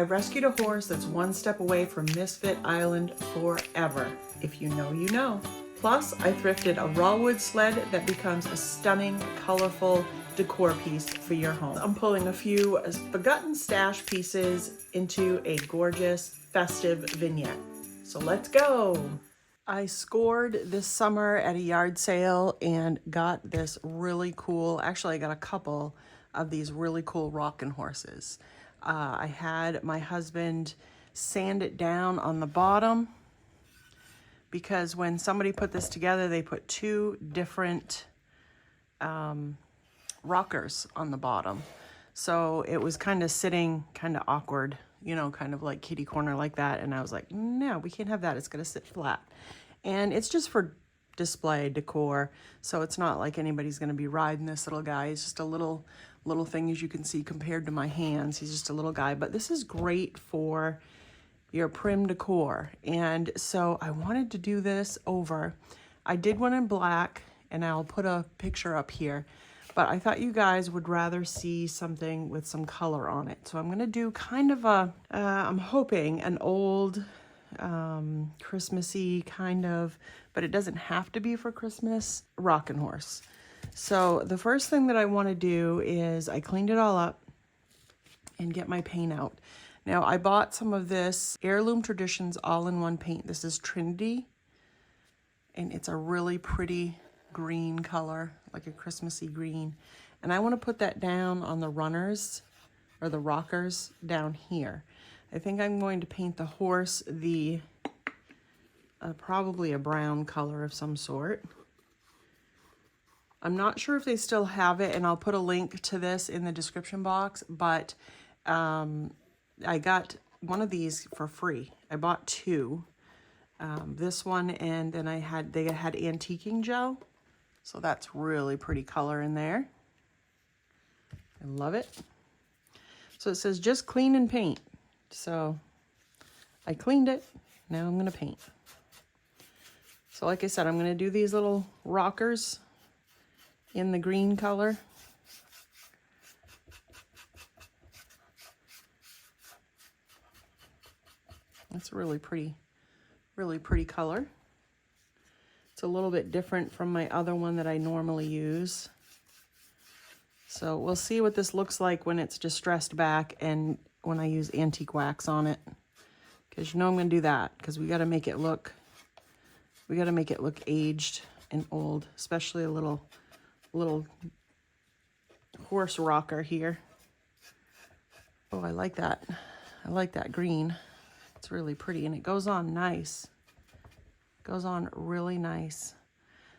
I rescued a horse that's one step away from Misfit Island forever. If you know, you know. Plus, I thrifted a raw wood sled that becomes a stunning, colorful decor piece for your home. I'm pulling a few forgotten stash pieces into a gorgeous festive vignette. So let's go. I scored this summer at a yard sale and got this really cool, actually I got a couple of these really cool rocking horses. I had my husband sand it down on the bottom because when somebody put this together, they put two different rockers on the bottom. So it was kind of sitting kind of awkward, you know, kind of like kitty corner like that. And I was like, no, we can't have that. It's going to sit flat. And it's just for display decor. So it's not like anybody's going to be riding this little guy. It's just a little thing, as you can see, compared to my hands. He's just a little guy, but this is great for your prim decor. And so I wanted to do this over. I did one in black, and I'll put a picture up here, but I thought you guys would rather see something with some color on it. So I'm going to do kind of a, I'm hoping an old Christmassy kind of, but it doesn't have to be for Christmas, rocking horse. So the first thing that I want to do is I cleaned it all up and get my paint out. Now I bought some of this Heirloom Traditions all-in-one paint. This is Trinity, and it's a really pretty green color, like a Christmassy green. And I want to put that down on the runners or the rockers down here. I think I'm going to paint the horse the probably a brown color of some sort. I'm not sure if they still have it, and I'll put a link to this in the description box, but I got one of these for free. I bought two, this one, and then they had antiquing gel. So that's really pretty color in there. I love it. So it says just clean and paint. So I cleaned it. Now I'm going to paint. So like I said, I'm going to do these little rockers in the green color. That's a really pretty color. It's a little bit different from my other one that I normally use. So we'll see what this looks like when it's distressed back and when I use antique wax on it. Because you know I'm going to do that because we got to make it look aged and old, especially a little horse rocker here. Oh, I like that. I like that green. It's really pretty, and it goes on nice. Goes on really nice.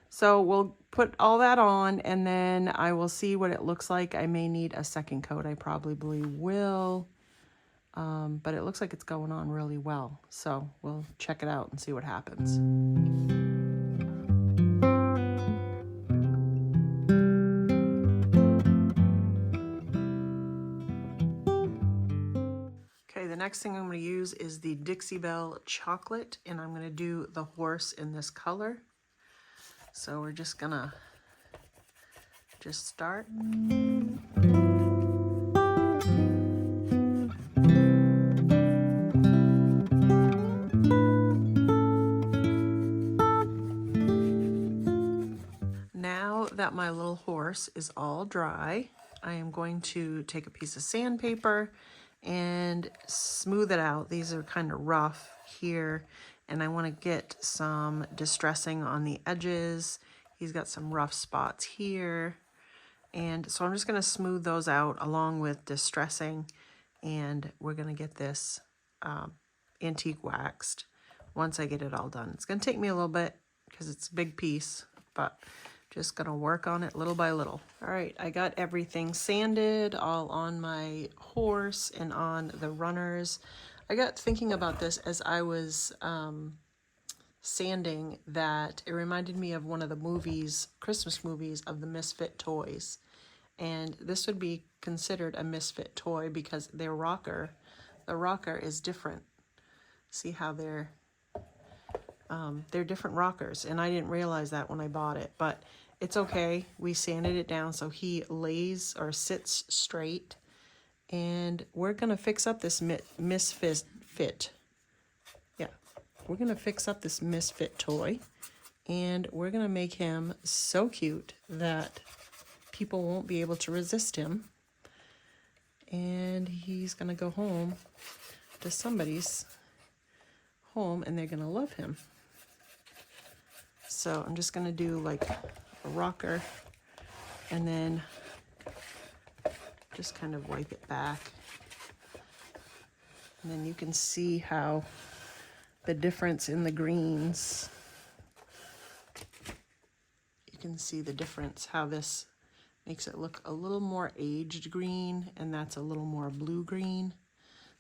So we'll put all that on, and then I will see what it looks like. I may need a second coat. I probably will. But it looks like it's going on really well. So we'll check it out and see what happens. Okay, the next thing I'm going to use is the Dixie Belle Chocolate, and I'm going to do the horse in this color. So we're just going to start. Now that my little horse is all dry, I am going to take a piece of sandpaper and smooth it out. These are kind of rough here, and I want to get some distressing on the edges. He's got some rough spots here, and so I'm just going to smooth those out along with distressing, and we're going to get this antique waxed once I get it all done. It's going to take me a little bit because it's a big piece, but just gonna work on it little by little. All right, I got everything sanded all on my horse and on the runners. I got thinking about this as I was sanding that it reminded me of one of the movies, Christmas movies, of the misfit toys. And this would be considered a misfit toy because their rocker, the rocker is different. See how they're different rockers, and I didn't realize that when I bought it, but it's okay. We sanded it down so he lays or sits straight, And we're gonna fix up this misfit. Yeah, we're gonna fix up this misfit toy, and we're gonna make him so cute that people won't be able to resist him. And he's gonna go home to somebody's home and they're gonna love him. So I'm just gonna do like a rocker and then just kind of wipe it back. And then you can see how the difference in the greens, you can see the difference, how this makes it look a little more aged green and that's a little more blue green.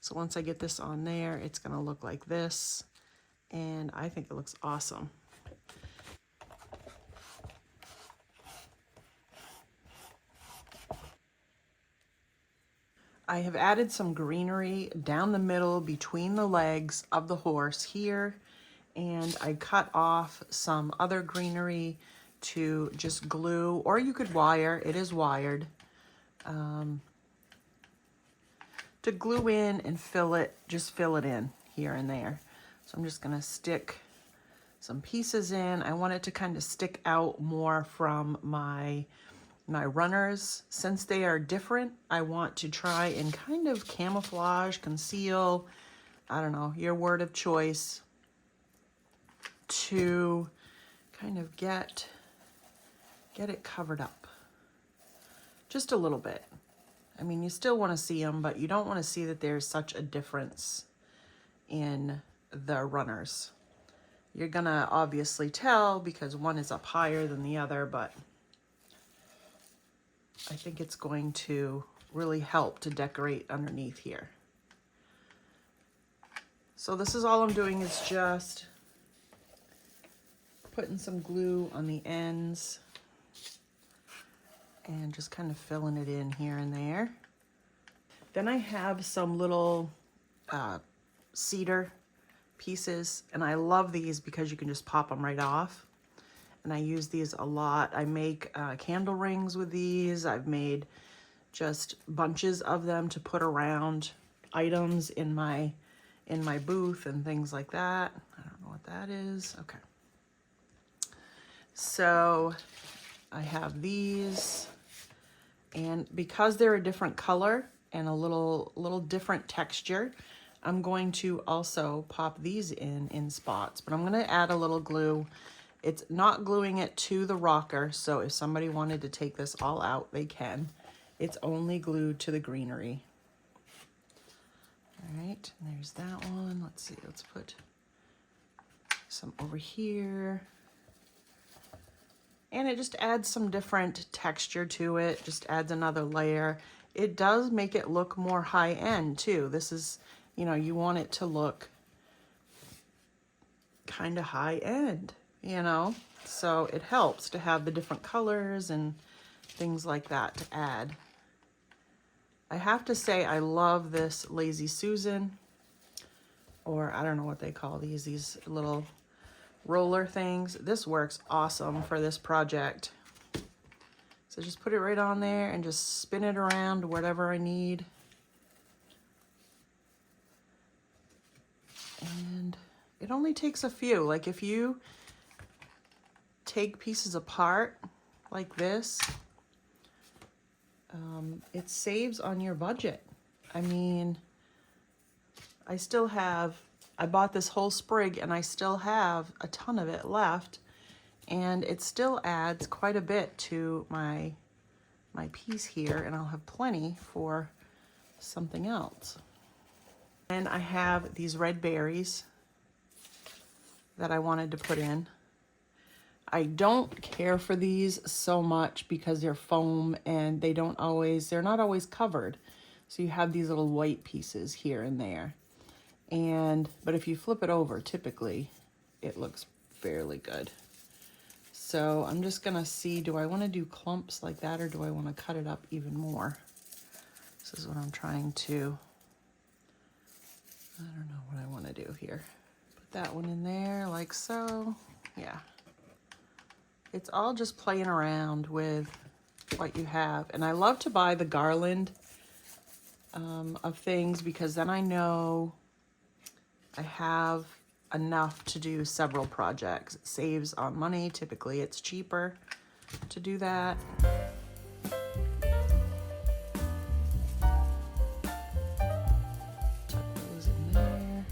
So once I get this on there, it's gonna look like this, and I think it looks awesome. I have added some greenery down the middle between the legs of the horse here, and I cut off some other greenery to just glue, or you could wire, it is wired, to glue in and fill it, just fill it in here and there. So I'm just gonna stick some pieces in. I want it to kind of stick out more from my runners. Since they are different, I want to try and kind of camouflage, conceal, I don't know, your word of choice, to kind of get it covered up just a little bit. I mean, you still want to see them, but you don't want to see that there's such a difference in the runners. You're gonna obviously tell because one is up higher than the other, but I think it's going to really help to decorate underneath here. So this is all I'm doing, is just putting some glue on the ends and just kind of filling it in here and there. Then I have some little cedar pieces, and I love these because you can just pop them right off. And I use these a lot. I make candle rings with these. I've made just bunches of them to put around items in my booth and things like that. I don't know what that is. Okay. So I have these, and because they're a different color and a little different texture, I'm going to also pop these in spots, but I'm going to add a little glue. It's not gluing it to the rocker, so if somebody wanted to take this all out, they can. It's only glued to the greenery. All right, and there's that one. Let's see, let's put some over here. And it just adds some different texture to it, just adds another layer. It does make it look more high-end too. This is, you know, you want it to look kind of high-end, you know? So it helps to have the different colors and things like that to add. I have to say I love this Lazy Susan, or I don't know what they call these little roller things. This works awesome for this project. So just put it right on there and just spin it around whatever I need. And it only takes a few. Like if you take pieces apart like this, it saves on your budget. I mean, I bought this whole sprig and I still have a ton of it left, and it still adds quite a bit to my piece here, and I'll have plenty for something else. And I have these red berries that I wanted to put in. I don't care for these so much because they're foam and they're not always covered. So you have these little white pieces here and there. But if you flip it over, typically it looks fairly good. So I'm just gonna see, do I wanna do clumps like that or do I wanna cut it up even more? This is what I'm trying to, I don't know what I wanna do here. Put that one in there like so, yeah. It's all just playing around with what you have. And I love to buy the garland of things, because then I know I have enough to do several projects. It saves on money. Typically it's cheaper to do that. Tuck those in there.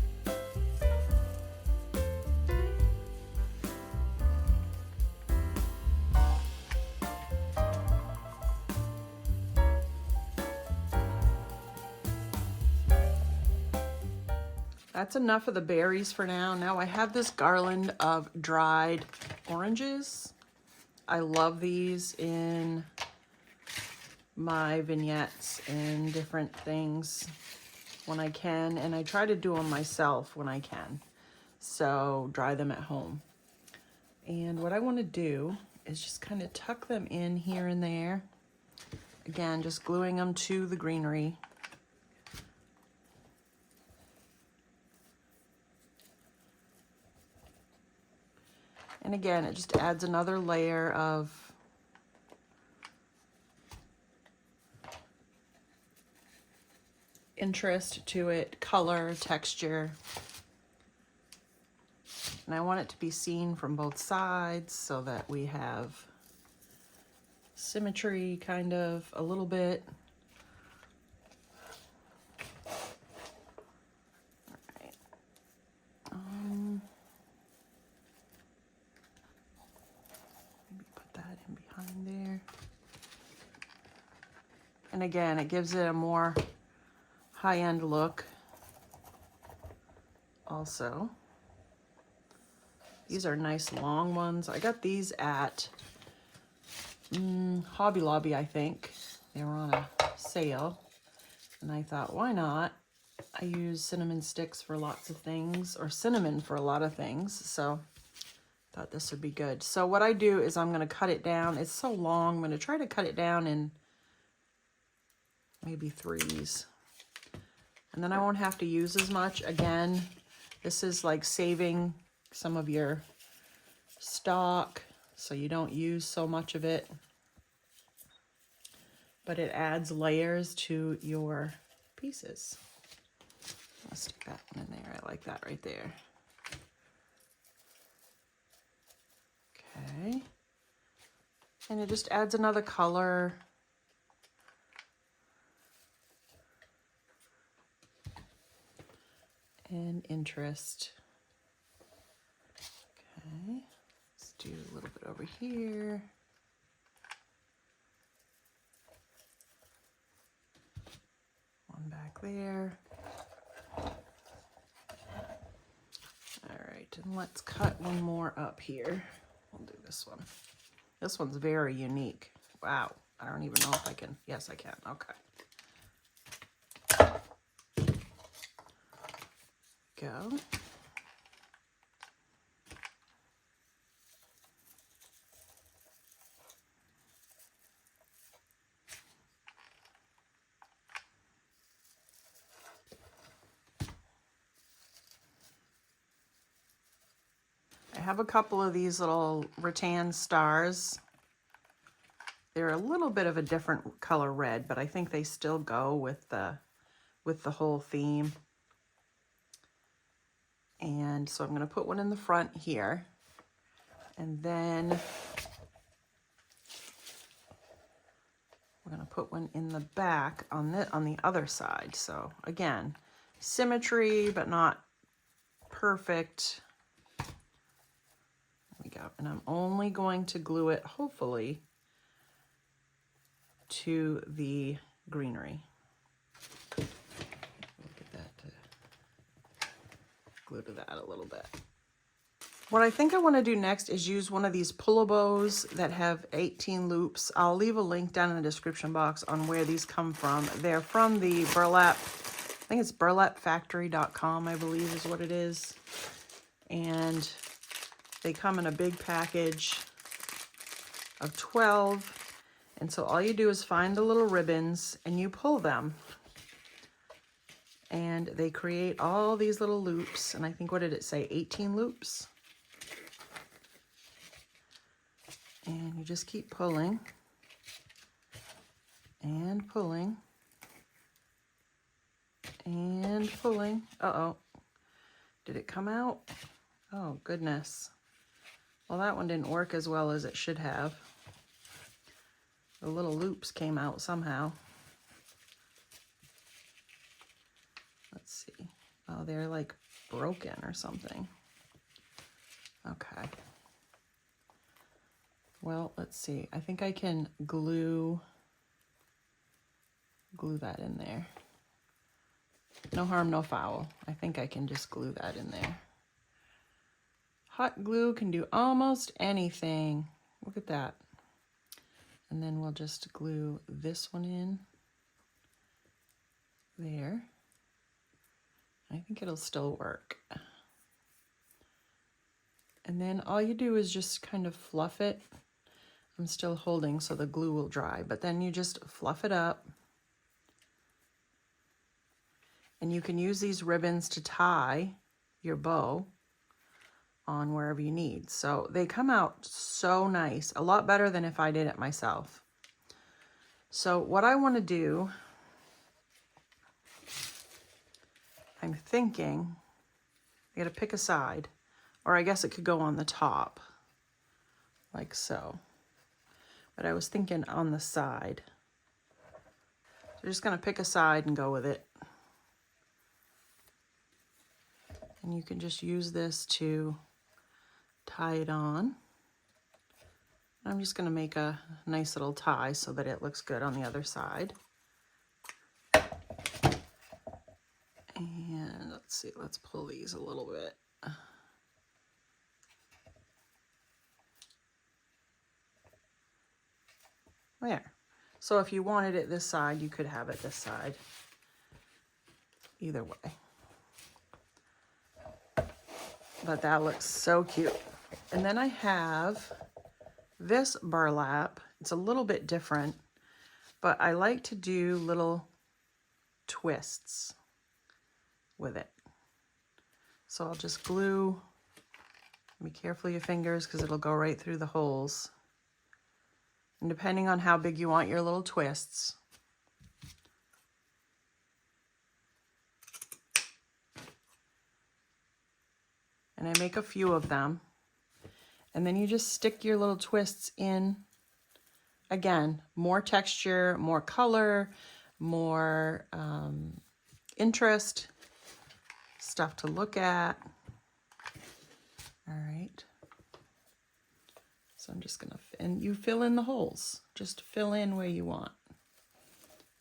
That's enough of the berries for now. Now I have this garland of dried oranges. I love these in my vignettes and different things when I can, and I try to do them myself when I can. So dry them at home. And what I want to do is just kind of tuck them in here and there. Again, just gluing them to the greenery. And again, it just adds another layer of interest to it, color, texture. And I want it to be seen from both sides so that we have symmetry, kind of, a little bit. All right. Maybe put that in behind there. And again, it gives it a more high-end look. Also, these are nice long ones. I got these at Hobby Lobby, I think. They were on a sale. And I thought, why not? I use cinnamon sticks for lots of things, or cinnamon for a lot of things. So I thought this would be good. So what I do is I'm going to cut it down. It's so long. I'm going to try to cut it down in maybe 3s. And then I won't have to use as much. Again, this is like saving some of your stock so you don't use so much of it. But it adds layers to your pieces. I'll stick that one in there. I like that right there. Okay. And it just adds another color. And interest. Okay, let's do a little bit over here. One back there. All right, and let's cut one more up here. We'll do this one. This one's very unique. Wow, I don't even know if I can. Yes, I can. Okay. Go. I have a couple of these little rattan stars. They're a little bit of a different color red, but I think they still go with the whole theme. And so I'm going to put one in the front here, and then we're going to put one in the back on the other side. So again, symmetry, but not perfect. There we go. And I'm only going to glue it, hopefully, to the greenery. Glue to that a little bit. What I think I want to do next is use one of these pullabows that have 18 loops. I'll leave a link down in the description box on where these come from. They're from the burlap, I think it's burlapfactory.com, I believe is what it is. And they come in a big package of 12. And so all you do is find the little ribbons and you pull them. And they create all these little loops. And I think, what did it say? 18 loops. And you just keep pulling and pulling. And pulling. Uh-oh. Did it come out? Oh, goodness. Well, that one didn't work as well as it should have. The little loops came out somehow. Let's see. Oh, they're like broken or something. Okay. Well, let's see. I think I can glue that in there. No harm, no foul. I think I can just glue that in there. Hot glue can do almost anything. Look at that. And then we'll just glue this one in there. I think it'll still work. And then all you do is just kind of fluff it. I'm still holding so the glue will dry, but then you just fluff it up. And you can use these ribbons to tie your bow on wherever you need. So they come out so nice, a lot better than if I did it myself. So what I want to do, I'm thinking, I gotta pick a side, or I guess it could go on the top, like so. But I was thinking on the side. So I'm just gonna pick a side and go with it. And you can just use this to tie it on. I'm just gonna make a nice little tie so that it looks good on the other side. And let's see, let's pull these a little bit. There. So if you wanted it this side, you could have it this side. Either way. But that looks so cute. And then I have this burlap. It's a little bit different, but I like to do little twists with it. So I'll just glue, be careful of your fingers because it'll go right through the holes. And depending on how big you want your little twists, and I make a few of them, and then you just stick your little twists in. Again, more texture, more color, more interest, stuff to look at. All right. So I'm just gonna, and you fill in the holes. Just fill in where you want.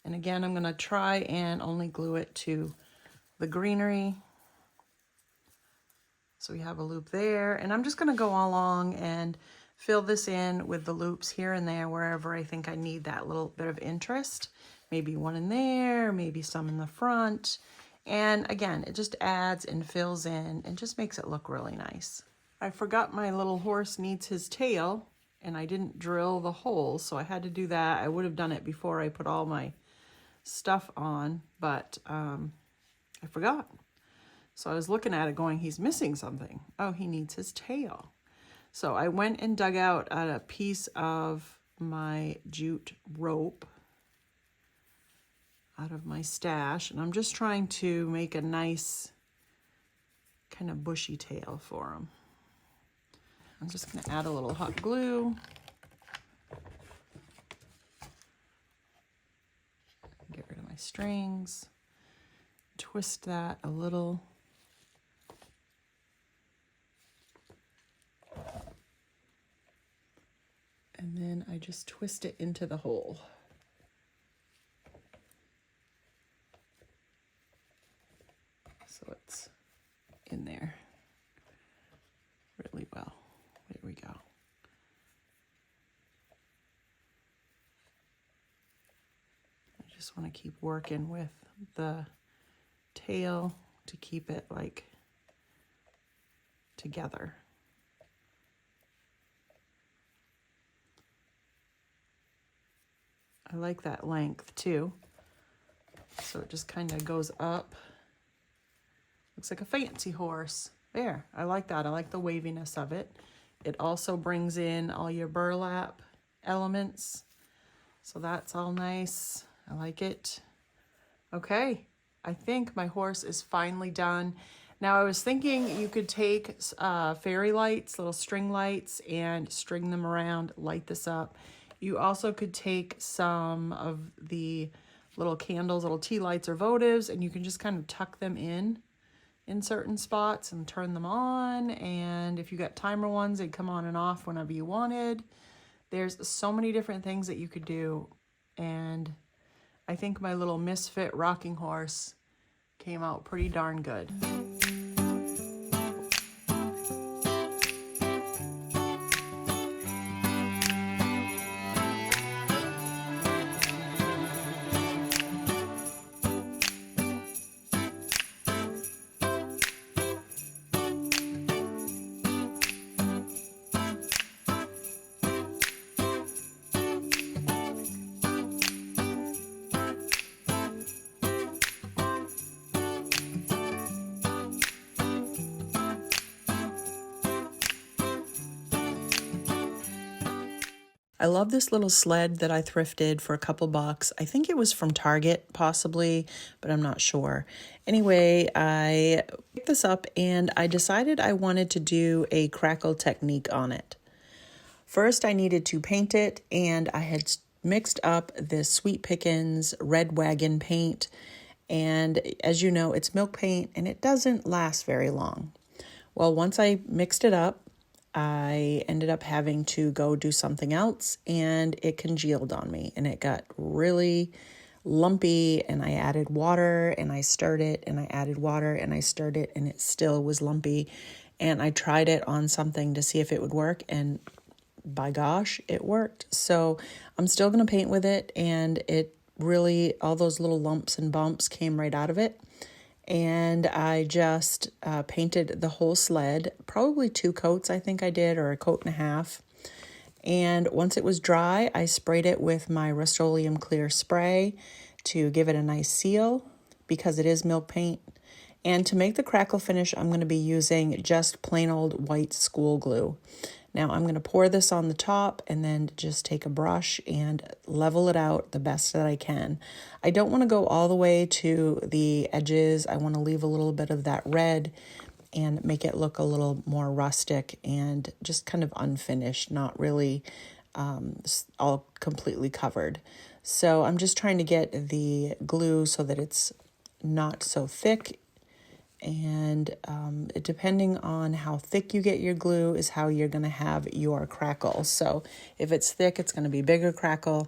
And again, I'm gonna try and only glue it to the greenery. So we have a loop there, and I'm just gonna go along and fill this in with the loops here and there wherever I think I need that little bit of interest. Maybe one in there, maybe some in the front. And again, it just adds and fills in and just makes it look really nice. I forgot my little horse needs his tail, and I didn't drill the holes, so I had to do that. I would have done it before I put all my stuff on, but I forgot. So I was looking at it going, he's missing something. Oh, he needs his tail. So I went and dug out a piece of my jute rope out of my stash, and I'm just trying to make a nice kind of bushy tail for him. I'm just going to add a little hot glue. Get rid of my strings. Twist that a little. And then I just twist it into the hole. So it's in there really well. There we go. I just want to keep working with the tail to keep it like together. I like that length too. So it just kind of goes up. Looks like a fancy horse. There, I like that. I like the waviness of it. It also brings in all your burlap elements. So that's all nice. I like it. Okay, I think my horse is finally done. Now I was thinking you could take fairy lights, little string lights, and string them around, light this up. You also could take some of the little candles, little tea lights or votives, and you can just kind of tuck them in certain spots and turn them on. And if you got timer ones, they'd come on and off whenever you wanted. There's so many different things that you could do. And I think my little misfit rocking horse came out pretty darn good. I love this little sled that I thrifted for a couple bucks. I think it was from Target, possibly, but I'm not sure. Anyway, I picked this up and I decided I wanted to do a Crackle technique on it. First, I needed to paint it, and I had mixed up this Sweet Pickins Red Wagon paint. And as you know, it's milk paint and it doesn't last very long. Well, once I mixed it up, I ended up having to go do something else, and it congealed on me and it got really lumpy, and I added water and I stirred it and I added water and I stirred it, and it still was lumpy. And I tried it on something to see if it would work, and by gosh, it worked. So I'm still going to paint with it, and it really, all those little lumps and bumps came right out of it. And I just painted the whole sled, probably 2 coats I think I did, or a coat and a half. And once it was dry, I sprayed it with my Rust-Oleum clear spray to give it a nice seal, because it is milk paint. And to make the crackle finish, I'm going to be using just plain old white school glue. Now I'm going to pour this on the top and then just take a brush and level it out the best that I can. I don't want to go all the way to the edges. I want to leave a little bit of that red and make it look a little more rustic and just kind of unfinished, not really all completely covered. So I'm just trying to get the glue so that it's not so thick. And depending on how thick you get your glue is how you're going to have your crackle. So if it's thick, it's going to be bigger crackle.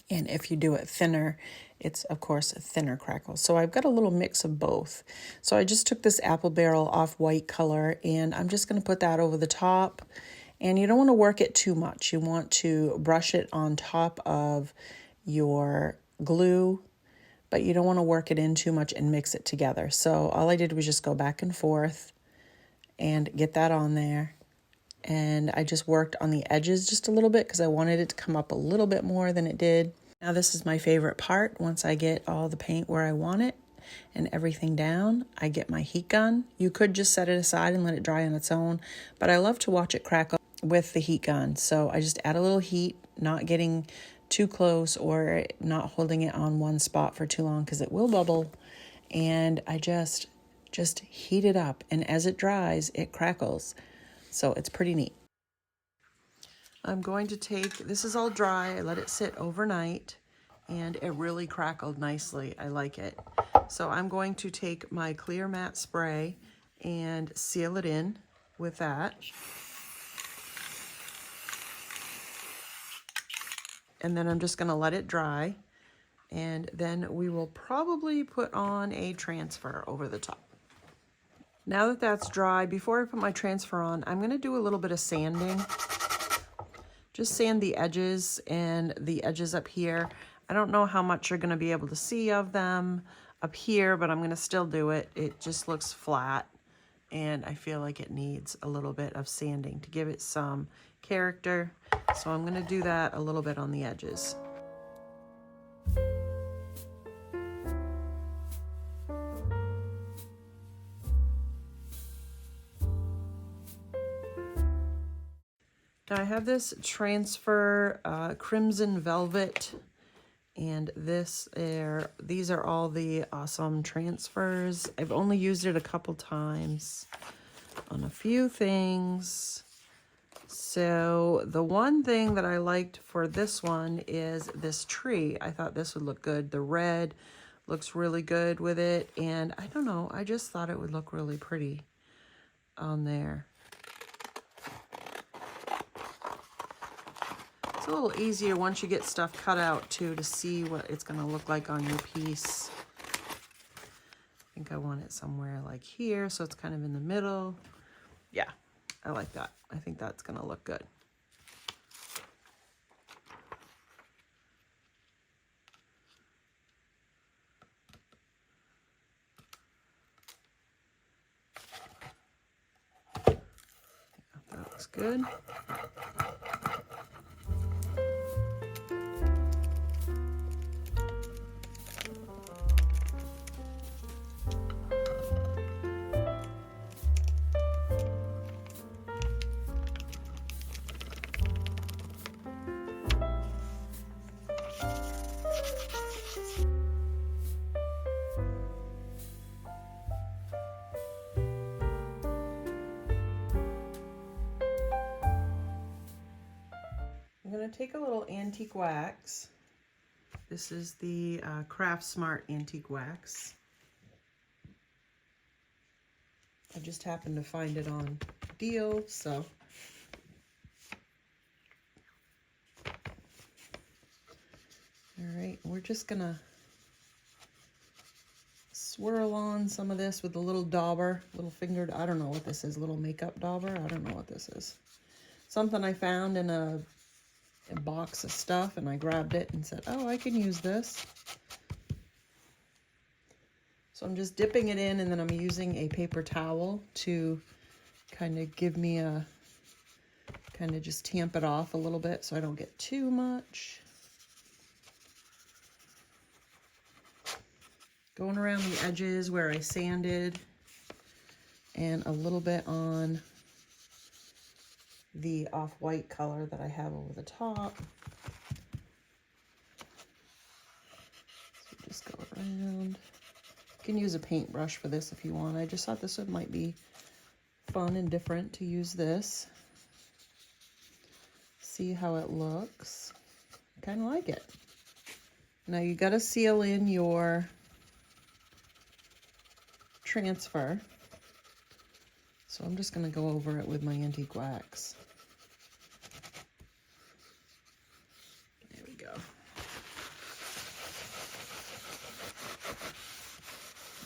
And if you do it thinner, it's of course a thinner crackle. So I've got a little mix of both. So I just took this apple barrel off-white color, and I'm just going to put that over the top. And you don't want to work it too much. You want to brush it on top of your glue, but you don't want to work it in too much and mix it together. So all I did was just go back and forth and get that on there. And I just worked on the edges just a little bit because I wanted it to come up a little bit more than it did. Now this is my favorite part. Once I get all the paint where I want it and everything down, I get my heat gun. You could just set it aside and let it dry on its own, but I love to watch it crackle with the heat gun. So I just add a little heat, not getting too close or not holding it on one spot for too long because it will bubble. And I just heat it up, and as it dries, it crackles. So it's pretty neat. I'm going to take, this is all dry, I let it sit overnight, and it really crackled nicely. I like it. So I'm going to take my clear matte spray and seal it in with that. And then I'm just going to let it dry, and then we will probably put on a transfer over the top. Now that that's dry, before I put my transfer on, I'm going to do a little bit of sanding. Just sand the edges and the edges up here. I don't know how much you're going to be able to see of them up here, but I'm going to still do it. It just looks flat, and I feel like it needs a little bit of sanding to give it some character. So I'm going to do that a little bit on the edges. Now I have this transfer crimson velvet, And these are all the awesome transfers. I've only used it a couple times on a few things. So the one thing that I liked for this one is this tree. I thought this would look good. The red looks really good with it. And I don't know, I just thought it would look really pretty on there. It's a little easier once you get stuff cut out too to see what it's going to look like on your piece. I think I want it somewhere like here, so it's kind of in the middle. Yeah, I like that. I think that's going to look good. That looks good. I'm going to take a little antique wax. This is the Craft Smart antique wax. I just happened to find it on deal, so. All right, we're just going to swirl on some of this with a little dauber, little fingered, I don't know what this is, little makeup dauber. I don't know what this is. Something I found in a box of stuff, and I grabbed it and said, oh, I can use this. So I'm just dipping it in, and then I'm using a paper towel to kind of give me a, kind of just tamp it off a little bit so I don't get too much. Going around the edges where I sanded, and a little bit on the off-white color that I have over the top. So just go around. You can use a paintbrush for this if you want. I just thought this one might be fun and different to use this. See how it looks. I kind of like it. Now you got to seal in your transfer. So I'm just going to go over it with my antique wax. There we go.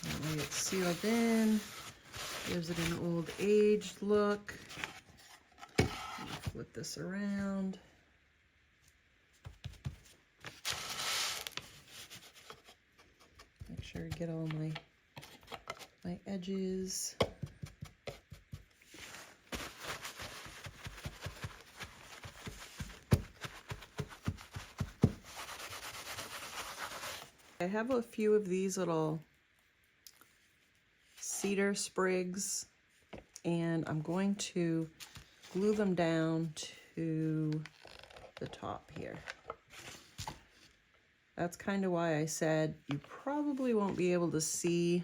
That way it's sealed in. Gives it an old aged look. Flip this around. Make sure I get all my edges. I have a few of these little cedar sprigs, and I'm going to glue them down to the top here. That's kind of why I said you probably won't be able to see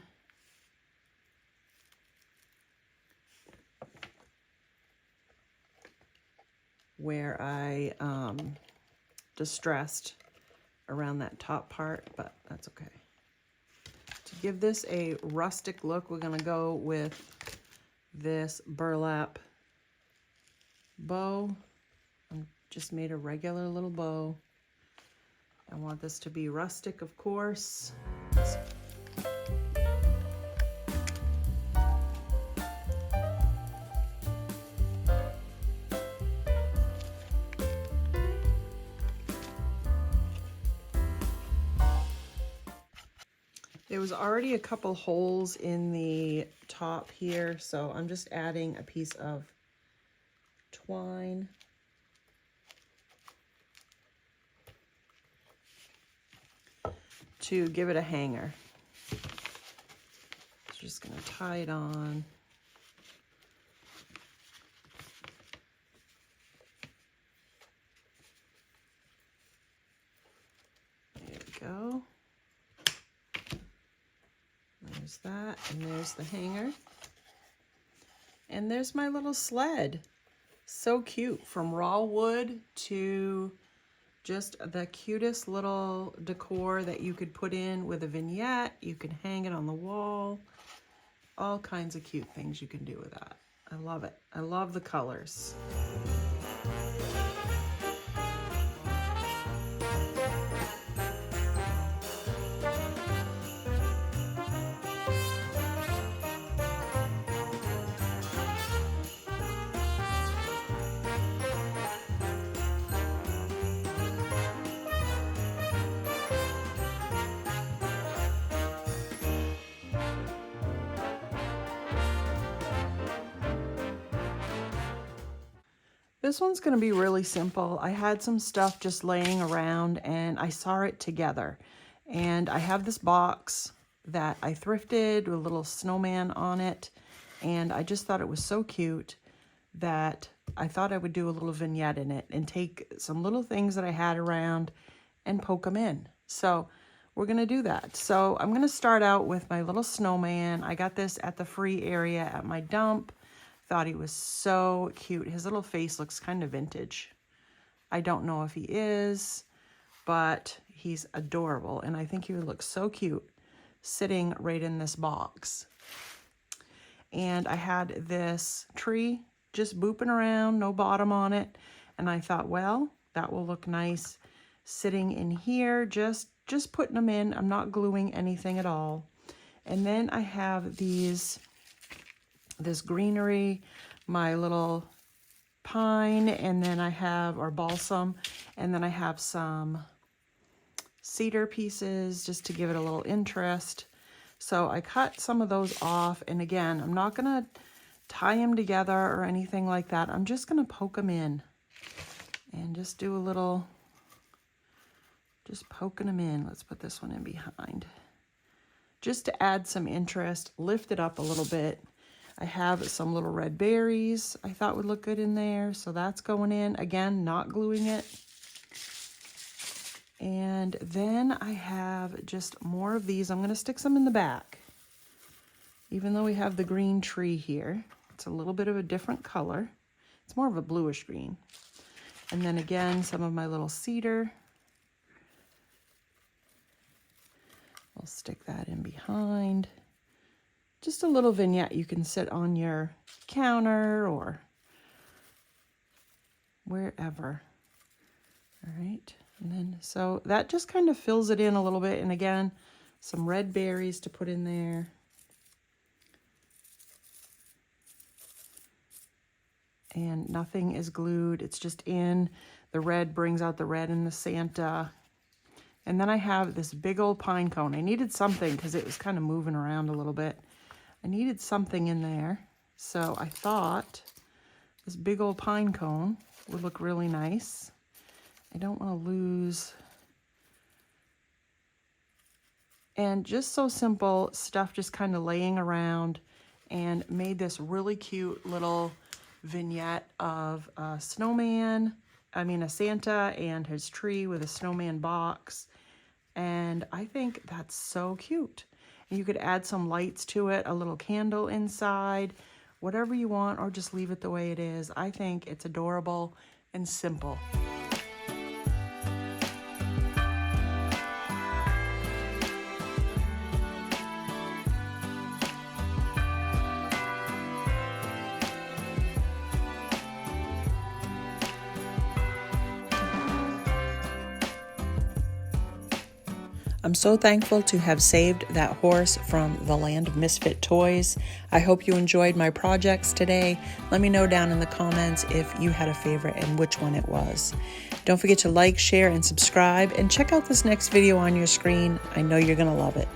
where I distressed around that top part, but that's okay. To give this a rustic look, we're going to go with this burlap bow. I just made a regular little bow. I want this to be rustic, of course. There was already a couple holes in the top here, so I'm just adding a piece of twine. To give it a hanger. So just going to tie it on. There we that, and there's the hanger. And there's my little sled. So cute, from raw wood to just the cutest little decor that you could put in with a vignette. You can hang it on the wall. All kinds of cute things you can do with that. I love it. I love the colors. This one's going to be really simple. I had some stuff just laying around and I saw it together. And I have this box that I thrifted with a little snowman on it. And I just thought it was so cute that I thought I would do a little vignette in it and take some little things that I had around and poke them in. So we're going to do that. So I'm going to start out with my little snowman. I got this at the free area at my dump. Thought he was so cute. His little face looks kind of vintage. I don't know if he is, but he's adorable. And I think he would look so cute sitting right in this box. And I had this tree just booping around, no bottom on it. And I thought, well, that will look nice sitting in here, just putting them in. I'm not gluing anything at all. And then I have this greenery, my little pine, and then I have, or balsam, and then I have some cedar pieces just to give it a little interest. So I cut some of those off, and again, I'm not gonna tie them together or anything like that. I'm just gonna poke them in and just do a little, just poking them in. Let's put this one in behind. Just to add some interest, lift it up a little bit. I have some little red berries I thought would look good in there, so that's going in. Again, not gluing it. And then I have just more of these. I'm going to stick some in the back. Even though we have the green tree here, it's a little bit of a different color. It's more of a bluish green. And then again, some of my little cedar. I'll stick that in behind. Just a little vignette you can sit on your counter or wherever. All right, and then so that just kind of fills it in a little bit. And again, some red berries to put in there. And nothing is glued, it's just in. The red brings out the red in the Santa. And then I have this big old pine cone. I needed something because it was kind of moving around a little bit. I needed something in there, so I thought this big old pine cone would look really nice. I don't want to lose. And just so simple, stuff just kind of laying around, and made this really cute little vignette of a snowman, a Santa and his tree with a snowman box. And I think that's so cute. You could add some lights to it, a little candle inside, whatever you want, or just leave it the way it is. I think it's adorable and simple. I'm so thankful to have saved that horse from the land of misfit toys. I hope you enjoyed my projects today. Let me know down in the comments if you had a favorite and which one it was. Don't forget to like, share, and subscribe, and check out this next video on your screen. I know you're going to love it.